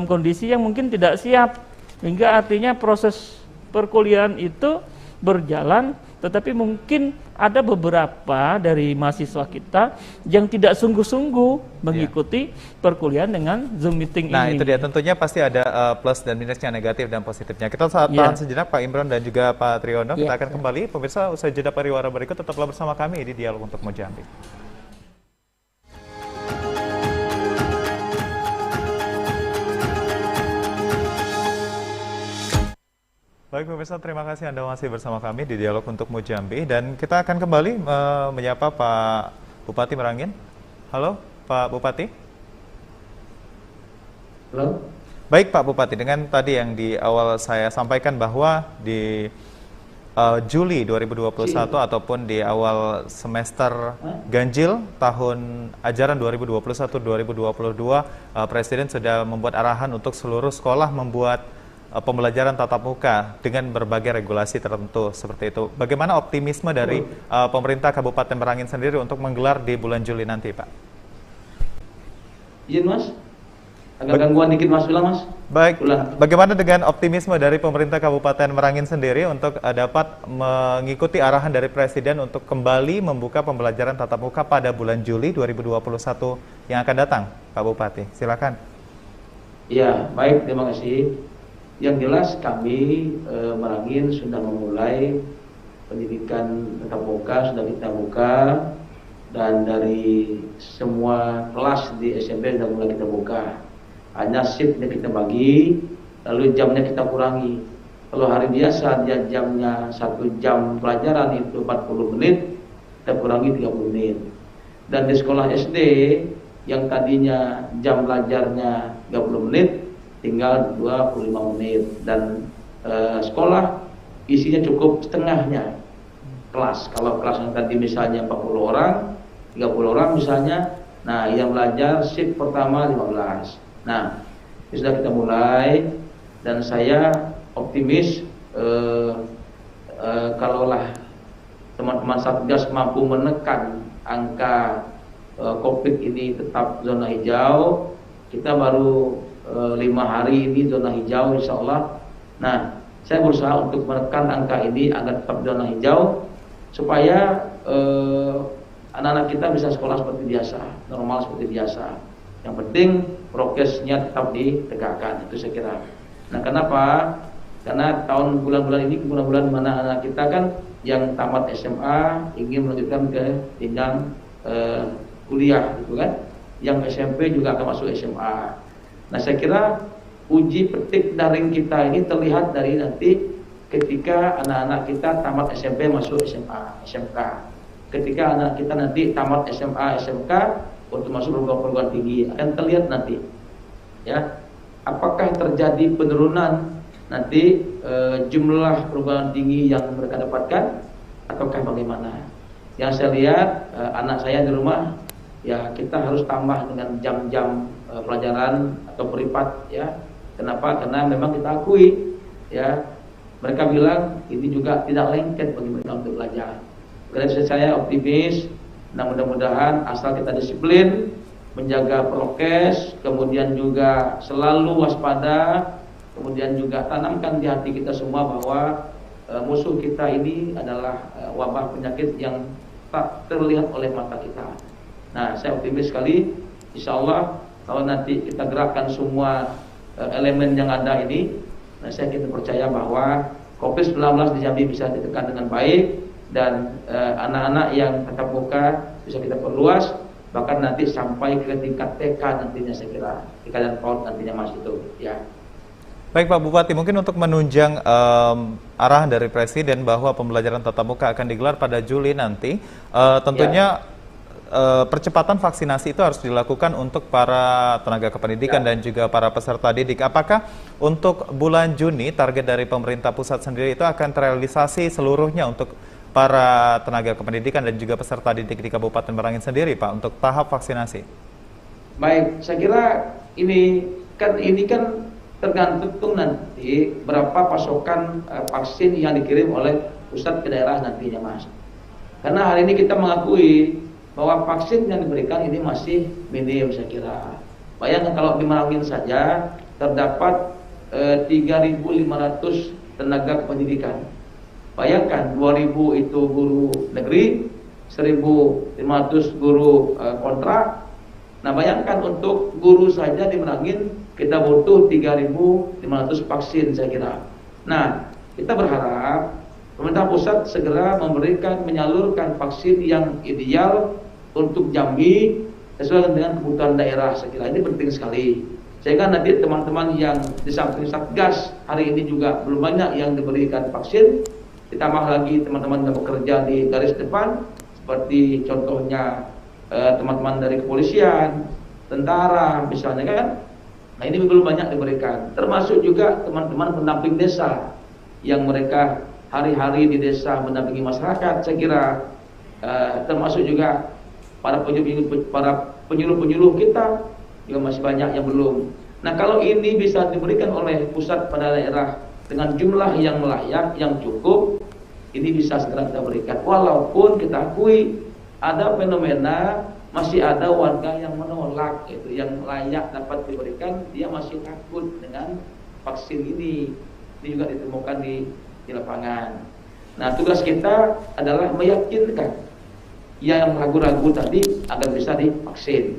kondisi yang mungkin tidak siap, hingga artinya proses perkuliahan itu berjalan, tetapi mungkin ada beberapa dari mahasiswa kita yang tidak sungguh-sungguh mengikuti perkuliahan dengan Zoom meeting ini. Nah, itu dia, tentunya pasti ada plus dan minusnya, negatif dan positifnya. Kita tahan sejenak Pak Imron dan juga Pak Triyono. Kita akan kembali, pemirsa, usai jeda pariwara berikut, tetaplah bersama kami di Dialog untuk Mojambi. Baik pemirsa, terima kasih Anda masih bersama kami di Dialog untuk Mojambi, dan kita akan kembali menyapa Pak Bupati Merangin. Halo Pak Bupati. Halo. Baik Pak Bupati, dengan tadi yang di awal saya sampaikan bahwa di Juli 2021 ataupun di awal semester ganjil tahun ajaran 2021-2022, Presiden sudah membuat arahan untuk seluruh sekolah membuat pembelajaran tatap muka dengan berbagai regulasi tertentu seperti itu. Bagaimana optimisme dari pemerintah Kabupaten Merangin sendiri untuk menggelar di bulan Juli nanti, Pak? Izin Mas, agak gangguan dikit Mas, ulang Mas. Baik, bagaimana dengan optimisme dari pemerintah Kabupaten Merangin sendiri untuk dapat mengikuti arahan dari Presiden untuk kembali membuka pembelajaran tatap muka pada bulan Juli 2021 yang akan datang, Pak Bupati? Silakan. Ya, baik, terima kasih. Yang jelas kami Merangin sudah memulai pendidikan tatap muka, sudah kita buka, dan dari semua kelas di SMP sudah mulai kita buka. Hanya shiftnya kita bagi, lalu jamnya kita kurangi. Kalau hari biasa dia jamnya 1 jam pelajaran itu 40 menit, kita kurangi 30 menit. Dan di sekolah SD yang tadinya jam belajarnya 30 menit tinggal 25 menit, dan sekolah isinya cukup setengahnya kelas. Kalau kelas yang tadi misalnya 40 orang, 30 orang misalnya, nah yang belajar shift pertama 15. Nah, sudah kita mulai, dan saya optimis kalaulah teman-teman Satgas mampu menekan angka COVID ini tetap zona hijau, kita baru 5 hari ini zona hijau insya Allah. Nah, saya berusaha untuk menekan angka ini agar tetap zona hijau, supaya anak-anak kita bisa sekolah seperti biasa, normal seperti biasa. Yang penting prokesnya tetap ditegakkan, itu saya kira. Nah, kenapa? Karena tahun bulan-bulan ini bulan-bulan mana anak kita kan yang tamat SMA ingin melanjutkan ke jenjang kuliah gitu kan. Yang SMP juga akan masuk SMA. Nah, saya kira uji petik daring kita ini terlihat dari nanti ketika anak-anak kita tamat SMP masuk SMA, SMK. Ketika anak kita nanti tamat SMA, SMK untuk masuk perguruan tinggi akan terlihat nanti. Ya, apakah terjadi penurunan nanti jumlah perguruan tinggi yang mereka dapatkan ataukah bagaimana? Yang saya lihat anak saya di rumah, ya kita harus tambah dengan jam-jam pelajaran atau privat ya. Kenapa? Karena memang kita akui ya, mereka bilang ini juga tidak lengket bagi mereka untuk belajar. Karena saya optimis, nah mudah-mudahan asal kita disiplin, menjaga prokes, kemudian juga selalu waspada, kemudian juga tanamkan di hati kita semua bahwa musuh kita ini adalah wabah penyakit yang tak terlihat oleh mata kita. Nah, saya optimis sekali, insya Allah kalau nanti kita gerakkan semua elemen yang ada ini, nah saya kita percaya bahwa COVID-19 di Jambi bisa ditekan dengan baik, dan anak-anak yang tatap muka bisa kita perluas, bahkan nanti sampai ke tingkat TK nantinya, saya kira TK dan PAUD nantinya Mas itu ya. Baik Pak Bupati, mungkin untuk menunjang arahan dari Presiden bahwa pembelajaran tatap muka akan digelar pada Juli nanti, tentunya percepatan vaksinasi itu harus dilakukan untuk para tenaga kependidikan dan juga para peserta didik. Apakah untuk bulan Juni target dari pemerintah pusat sendiri itu akan terrealisasi seluruhnya untuk para tenaga kependidikan dan juga peserta didik di Kabupaten Merangin sendiri, Pak, untuk tahap vaksinasi? Baik, saya kira ini kan tergantung nanti berapa pasokan vaksin yang dikirim oleh pusat ke daerah nantinya, Mas. Karena hari ini kita mengakui bahwa vaksin yang diberikan ini masih minim, saya kira. Bayangkan kalau di Merangin saja terdapat 3.500 tenaga kependidikan. Bayangkan 2.000 itu guru negeri, 1.500 guru kontrak. Nah, bayangkan untuk guru saja di Merangin kita butuh 3.500 vaksin, saya kira. Nah, kita berharap pemerintah pusat segera menyalurkan vaksin yang ideal untuk Jambi sesuai dengan kebutuhan daerah. Saya kira ini penting sekali. Sehingga nanti teman-teman yang di samping Satgas hari ini juga belum banyak yang diberikan vaksin, ditambah lagi teman-teman yang bekerja di garis depan, seperti contohnya teman-teman dari kepolisian, tentara misalnya kan. Nah, ini belum banyak diberikan. Termasuk juga teman-teman pendamping desa yang mereka hari-hari di desa mendampingi masyarakat. Saya kira termasuk juga para penyuluh-penyuluh kita juga masih banyak yang belum. Nah, kalau ini bisa diberikan oleh pusat pada daerah dengan jumlah yang layak, yang cukup, ini bisa segera kita berikan. Walaupun kita akui ada fenomena masih ada warga yang menolak, itu yang layak dapat diberikan, dia masih takut dengan vaksin ini. Ini juga ditemukan di lapangan. Nah, tugas kita adalah meyakinkan yang ragu-ragu tadi agar bisa divaksin.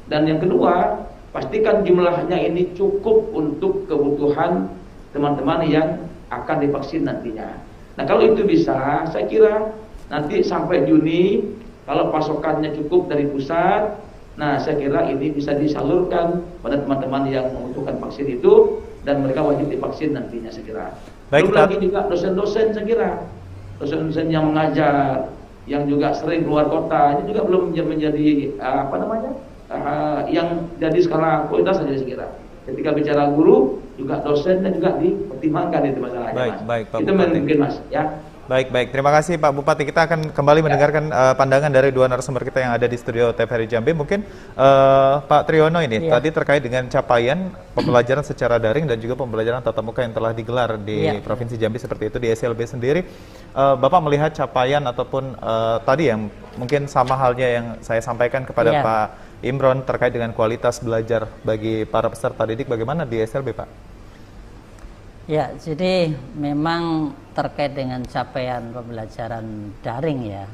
Dan yang kedua, pastikan jumlahnya ini cukup untuk kebutuhan teman-teman yang akan divaksin nantinya. Nah, kalau itu bisa, saya kira nanti sampai Juni, kalau pasokannya cukup dari pusat, nah saya kira ini bisa disalurkan pada teman-teman yang membutuhkan vaksin itu, dan mereka wajib divaksin nantinya, saya kira. Belum lagi juga dosen-dosen, saya kira dosen-dosen yang mengajar, yang juga sering keluar kota, ini juga belum menjadi yang jadi skala kualitas saja saya kira. Ketika bicara guru, juga dosennya juga dipertimbangkan itu masalahnya. Baik, Pak itu Bupati. mungkin Mas, ya. Baik. Terima kasih Pak Bupati. Kita akan kembali mendengarkan pandangan dari dua narasumber kita yang ada di studio TVRI Jambi. Mungkin Pak Triyono ini tadi terkait dengan capaian pembelajaran secara daring dan juga pembelajaran tatap muka yang telah digelar di Provinsi Jambi seperti itu di SLB sendiri. Bapak melihat capaian ataupun tadi yang mungkin sama halnya yang saya sampaikan kepada Pak Imron terkait dengan kualitas belajar bagi para peserta didik, bagaimana di SLB, Pak? Ya, jadi memang terkait dengan capaian pembelajaran daring ya,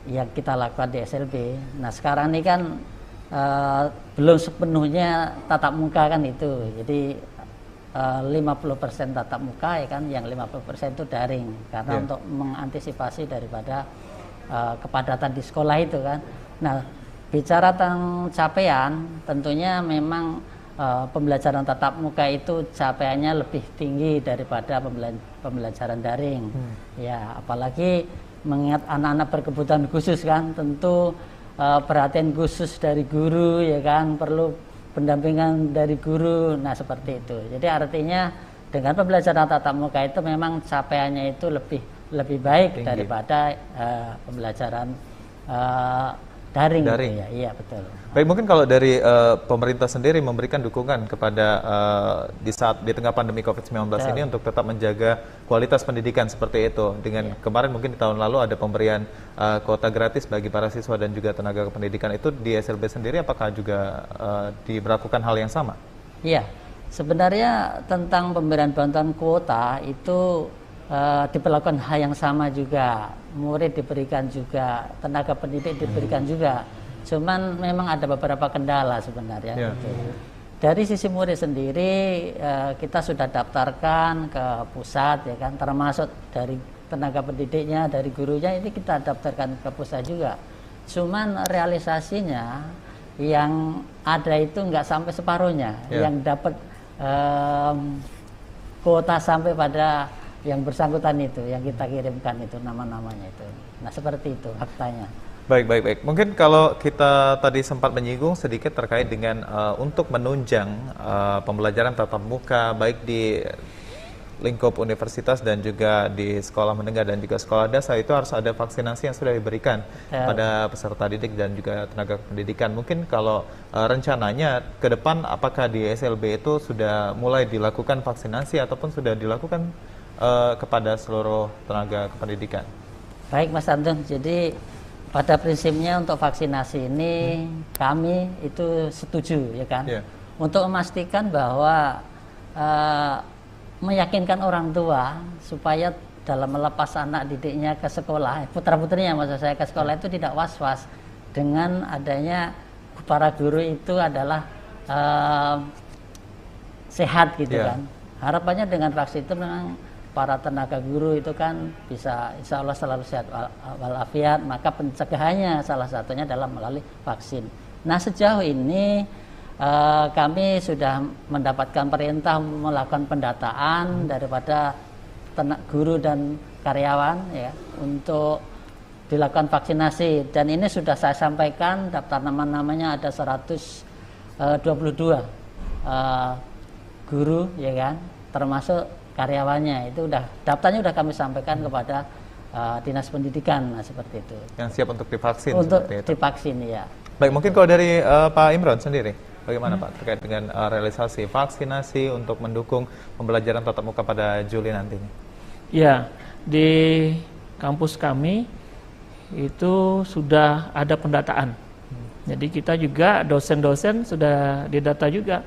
yang kita lakukan di SLB. Nah sekarang ini kan belum sepenuhnya tatap muka kan itu, jadi 50% tatap muka ya kan, yang 50% itu daring karena untuk mengantisipasi daripada kepadatan di sekolah itu kan. Nah bicara tentang capaian, tentunya memang pembelajaran tatap muka itu capaiannya lebih tinggi daripada pembelajaran daring. Ya, apalagi mengingat anak-anak berkebutuhan khusus kan, tentu perhatian khusus dari guru ya kan, perlu pendampingan dari guru. Nah, seperti itu. Jadi artinya dengan pembelajaran tatap muka itu memang capaiannya itu lebih baik tinggi daripada pembelajaran daring. Gitu ya. Iya, betul. Baik, mungkin kalau dari pemerintah sendiri memberikan dukungan kepada di tengah pandemi COVID-19 ini untuk tetap menjaga kualitas pendidikan seperti itu. Dengan kemarin mungkin di tahun lalu ada pemberian kuota gratis bagi para siswa dan juga tenaga kependidikan, itu di SLB sendiri apakah juga diberlakukan hal yang sama? Iya, sebenarnya tentang pemberian bantuan kuota itu diperlakukan hal yang sama juga. Murid diberikan juga, tenaga pendidik diberikan juga. Cuman memang ada beberapa kendala sebenarnya. Gitu. Dari sisi murid sendiri kita sudah daftarkan ke pusat ya kan, termasuk dari tenaga pendidiknya, dari gurunya ini kita daftarkan ke pusat juga. Cuman realisasinya yang ada itu nggak sampai separuhnya, yang dapat kuota sampai pada yang bersangkutan itu, yang kita kirimkan itu nama-namanya itu. Nah seperti itu faktanya. Baik. Mungkin kalau kita tadi sempat menyinggung sedikit terkait dengan untuk menunjang pembelajaran tatap muka baik di lingkup universitas dan juga di sekolah menengah dan juga sekolah dasar, itu harus ada vaksinasi yang sudah diberikan pada peserta didik dan juga tenaga pendidikan. Mungkin kalau rencananya ke depan apakah di SLB itu sudah mulai dilakukan vaksinasi ataupun sudah dilakukan kepada seluruh tenaga kependidikan? Baik Mas Anton, jadi pada prinsipnya untuk vaksinasi ini kami itu setuju ya kan, untuk memastikan bahwa meyakinkan orang tua supaya dalam melepas anak didiknya ke sekolah, putra-putrinya maksud saya ke sekolah itu tidak was-was dengan adanya para guru itu adalah sehat gitu kan. Harapannya dengan vaksin itu memang para tenaga guru itu kan bisa insya Allah selalu sehat walafiat, maka pencegahannya salah satunya dalam melalui vaksin. Nah sejauh ini kami sudah mendapatkan perintah melakukan pendataan daripada guru dan karyawan ya untuk dilakukan vaksinasi, dan ini sudah saya sampaikan daftar nama-namanya ada 122 guru ya kan, termasuk karyawannya itu daftarnya udah kami sampaikan kepada dinas pendidikan. Nah, seperti itu. Yang siap untuk divaksin. Untuk divaksin ya. Baik, mungkin kalau dari Pak Imron sendiri, bagaimana Pak terkait dengan realisasi vaksinasi untuk mendukung pembelajaran tatap muka pada Juli nantinya? Ya, di kampus kami itu sudah ada pendataan. Jadi kita juga dosen-dosen sudah didata juga.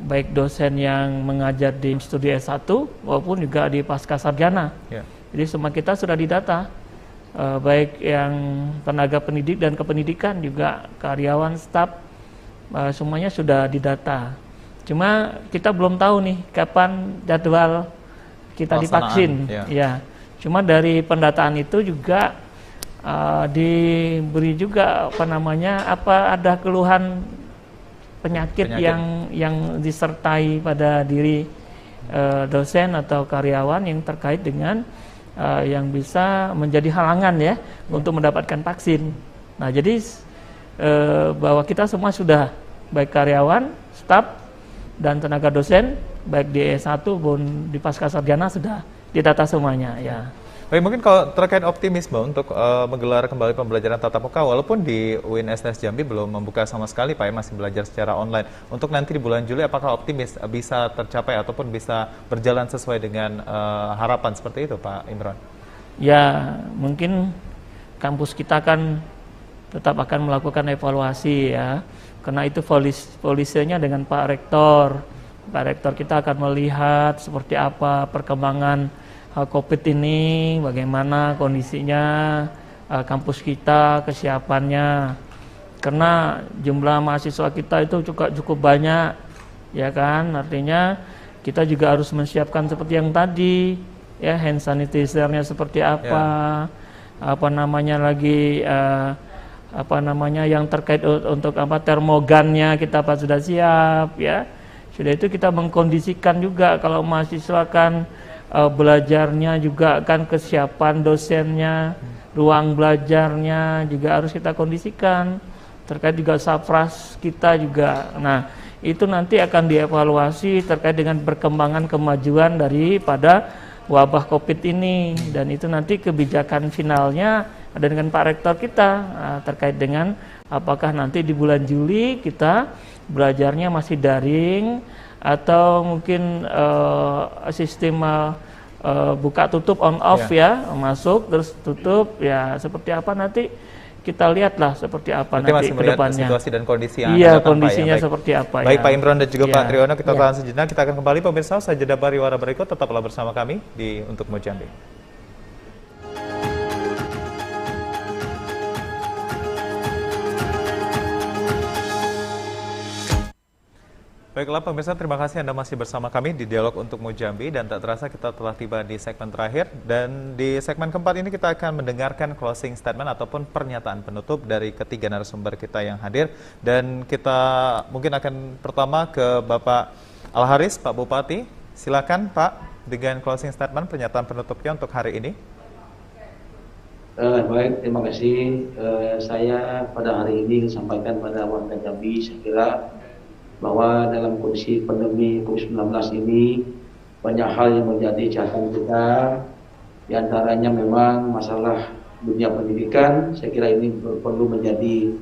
Baik dosen yang mengajar di studi S1 maupun juga di pasca sarjana. Jadi semua kita sudah didata, baik yang tenaga pendidik dan kependidikan, juga karyawan, staf, semuanya sudah didata. Cuma kita belum tahu nih kapan jadwal kita divaksin. Ya, cuma dari pendataan itu juga diberi juga apa ada keluhan penyakit yang disertai pada diri dosen atau karyawan yang terkait dengan yang bisa menjadi halangan ya untuk mendapatkan vaksin. Nah, jadi bahwa kita semua sudah, baik karyawan, staf, dan tenaga dosen, baik di S1 maupun di Pascasarjana sudah ditata semuanya ya. Baik, mungkin kalau terkait optimisme untuk menggelar kembali pembelajaran tatap muka, walaupun di UIN STS Jambi belum membuka sama sekali Pak, ya, masih belajar secara online. Untuk nanti di bulan Juli, apakah optimis bisa tercapai ataupun bisa berjalan sesuai dengan harapan seperti itu Pak Imron? Ya, mungkin kampus kita kan tetap akan melakukan evaluasi ya, karena itu polisenya dengan Pak Rektor. Pak Rektor kita akan melihat seperti apa perkembangan COVID ini, bagaimana kondisinya kampus kita, kesiapannya. Karena jumlah mahasiswa kita itu cukup banyak, ya kan? Artinya kita juga harus menyiapkan seperti yang tadi, ya, hand sanitizer-nya seperti apa, apa namanya lagi, yang terkait untuk termogannya kita sudah siap, ya. Sudah itu kita mengkondisikan juga kalau mahasiswa kan belajarnya juga kan, kesiapan dosennya, ruang belajarnya juga harus kita kondisikan, terkait juga safras kita juga. Nah, itu nanti akan dievaluasi terkait dengan perkembangan kemajuan daripada wabah COVID ini, dan itu nanti kebijakan finalnya ada dengan Pak Rektor kita terkait dengan apakah nanti di bulan Juli kita belajarnya masih daring atau mungkin sistem buka tutup on off ya, masuk terus tutup ya, seperti apa nanti kita lihatlah seperti apa nanti ke depannya. Situasi dan kondisi yang iya, kondisinya Pak, ya. Seperti apa baik ya. Pak Imron dan juga Pak Triyono, kita tahan sejenak, kita akan kembali pemirsa usai jeda pariwara berikut, tetaplah bersama kami di Untuk Mojambi. Baiklah pemirsa, terima kasih Anda masih bersama kami di Dialog Untuk Mojambi, dan tak terasa kita telah tiba di segmen terakhir, dan di segmen keempat ini kita akan mendengarkan closing statement ataupun pernyataan penutup dari ketiga narasumber kita yang hadir, dan kita mungkin akan pertama ke Bapak Al-Haris, Pak Bupati. Silakan Pak dengan closing statement pernyataan penutupnya untuk hari ini. Baik, terima kasih. Saya pada hari ini sampaikan pada warga Jambi, saya kira bahwa dalam kondisi pandemi COVID-19 ini banyak hal yang menjadi catatan kita. Di antaranya memang masalah dunia pendidikan. Saya kira ini perlu menjadi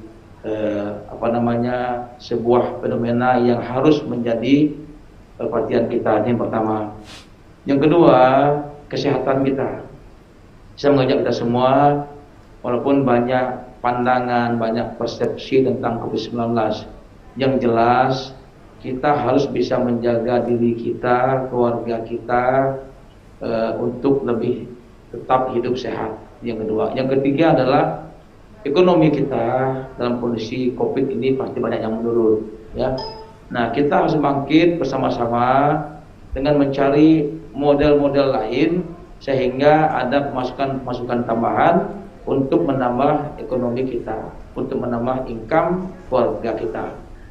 sebuah fenomena yang harus menjadi perhatian kita. Ini yang pertama. Yang kedua, kesehatan kita. Saya mengajak kita semua, walaupun banyak pandangan, banyak persepsi tentang COVID-19, yang jelas kita harus bisa menjaga diri kita, keluarga kita untuk lebih tetap hidup sehat. Yang kedua, yang ketiga adalah ekonomi kita dalam kondisi COVID ini pasti banyak yang menurun, ya. Nah, kita harus bangkit bersama-sama dengan mencari model-model lain sehingga ada pemasukan tambahan untuk menambah ekonomi kita, untuk menambah income keluarga kita.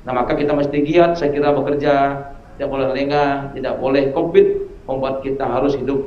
Nah, maka kita mesti giat, saya kira, bekerja, tidak boleh lengah, tidak boleh COVID membuat kita harus hidup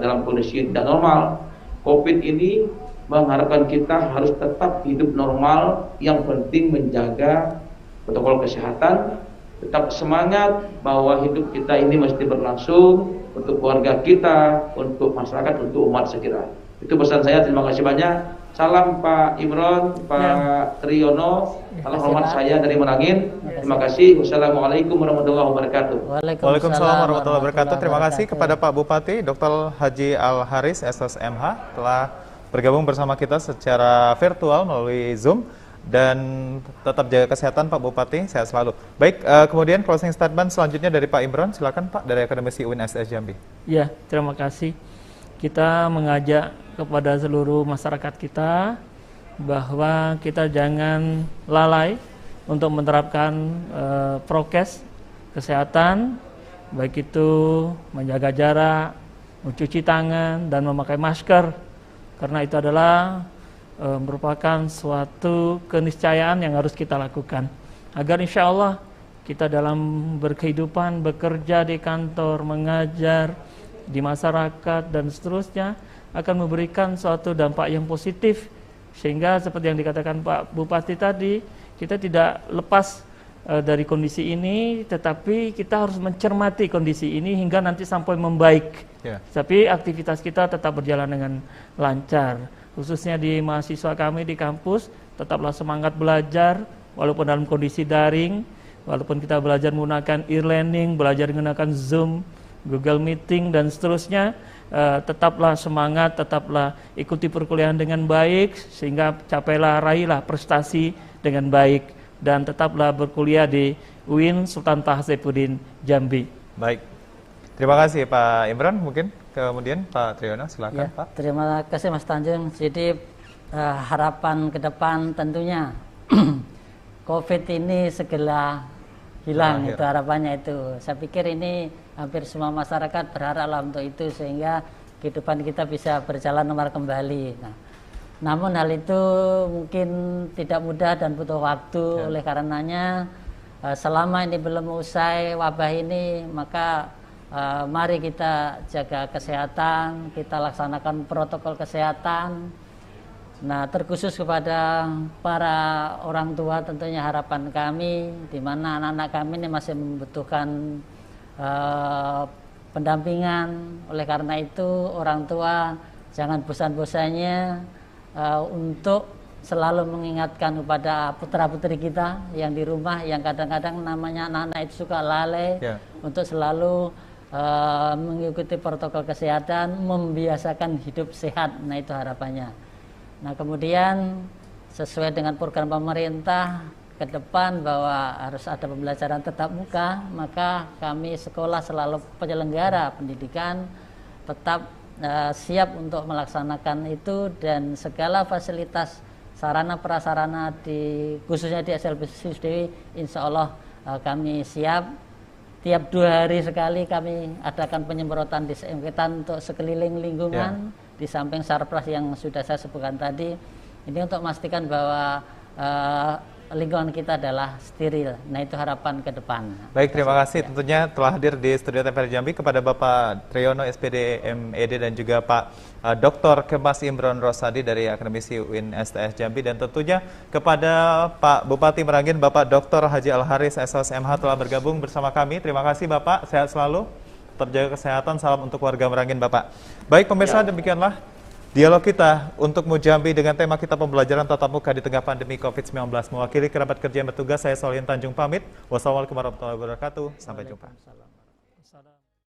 dalam kondisi tidak normal. COVID ini mengharapkan kita harus tetap hidup normal, yang penting menjaga protokol kesehatan, tetap semangat bahwa hidup kita ini mesti berlangsung untuk keluarga kita, untuk masyarakat, untuk umat, saya kira. Itu pesan saya, terima kasih banyak. Salam Pak Imron, Pak Triyono, salam hormat saya dari Merangin. Terima kasih. Wassalamualaikum warahmatullahi wabarakatuh. Waalaikumsalam warahmatullahi wabarakatuh. Terima kasih kepada Pak Bupati Dr. Haji Al-Haris SSMH telah bergabung bersama kita secara virtual melalui Zoom, dan tetap jaga kesehatan Pak Bupati, sehat selalu. Baik, kemudian closing statement selanjutnya dari Pak Imron, silakan Pak, dari Akademisi UIN STS Jambi. Ya, terima kasih. Kita mengajak kepada seluruh masyarakat kita bahwa kita jangan lalai untuk menerapkan prokes kesehatan, baik itu menjaga jarak, mencuci tangan, dan memakai masker, karena itu adalah merupakan suatu keniscayaan yang harus kita lakukan agar insya Allah kita dalam berkehidupan, bekerja di kantor, mengajar, di masyarakat, dan seterusnya akan memberikan suatu dampak yang positif. Sehingga seperti yang dikatakan Pak Bupati tadi, kita tidak lepas dari kondisi ini, tetapi kita harus mencermati kondisi ini hingga nanti sampai membaik. Tapi aktivitas kita tetap berjalan dengan lancar. Khususnya di mahasiswa kami di kampus, tetaplah semangat belajar, walaupun dalam kondisi daring, walaupun kita belajar menggunakan e-learning, belajar menggunakan Zoom, Google Meeting, dan seterusnya, tetaplah semangat, tetaplah ikuti perkuliahan dengan baik, sehingga raihlah prestasi dengan baik, dan tetaplah berkuliah di UIN Sultan Taha Saifuddin Jambi. Baik, terima kasih Pak Imran. Mungkin kemudian Pak Triyono, silakan ya, Pak. Terima kasih Mas Tanjung. Jadi harapan ke depan tentunya COVID ini segera hilang, itu harapannya itu. Saya pikir ini hampir semua masyarakat berharap untuk itu, sehingga kehidupan kita bisa berjalan normal kembali. Namun hal itu mungkin tidak mudah dan butuh waktu. Oleh karenanya selama ini belum usai wabah ini, maka mari kita jaga kesehatan, kita laksanakan protokol kesehatan. Nah, terkhusus kepada para orang tua, tentunya harapan kami, di mana anak-anak kami ini masih membutuhkan pendampingan. Oleh karena itu, orang tua jangan bosan-bosannya untuk selalu mengingatkan kepada putra-putri kita yang di rumah, yang kadang-kadang namanya anak-anak itu suka lalai, untuk selalu mengikuti protokol kesehatan, membiasakan hidup sehat. Nah, itu harapannya. Nah, kemudian sesuai dengan program pemerintah ke depan bahwa harus ada pembelajaran tatap muka, maka kami sekolah selalu penyelenggara pendidikan tetap siap untuk melaksanakan itu, dan segala fasilitas sarana prasarana khususnya di SLB Sisdewi, insya Allah kami siap. Tiap 2 hari sekali kami adakan penyemprotan disinfektan untuk sekeliling lingkungan, di samping sarpras yang sudah saya sebutkan tadi. Ini untuk memastikan bahwa lingkungan kita adalah steril. Nah, itu harapan ke depan. Baik, terima kasih tentunya telah hadir di studio TVRI Jambi kepada Bapak Triyono SPD MED dan juga Pak Dr. Kemas Imron Rosadi dari Akademisi UIN STS Jambi, dan tentunya kepada Pak Bupati Merangin Bapak Dr. Haji Al-Haris SOS MH telah bergabung bersama kami. Terima kasih Bapak, sehat selalu, tetap jaga kesehatan, salam untuk warga Merangin Bapak. Baik pemirsa, demikianlah dialog kita untuk Mujambi dengan tema kita pembelajaran tatap muka di tengah pandemi COVID-19. Mewakili kerabat kerja yang bertugas, saya Solihin Tanjung pamit. Wassalamualaikum warahmatullahi wabarakatuh. Sampai jumpa.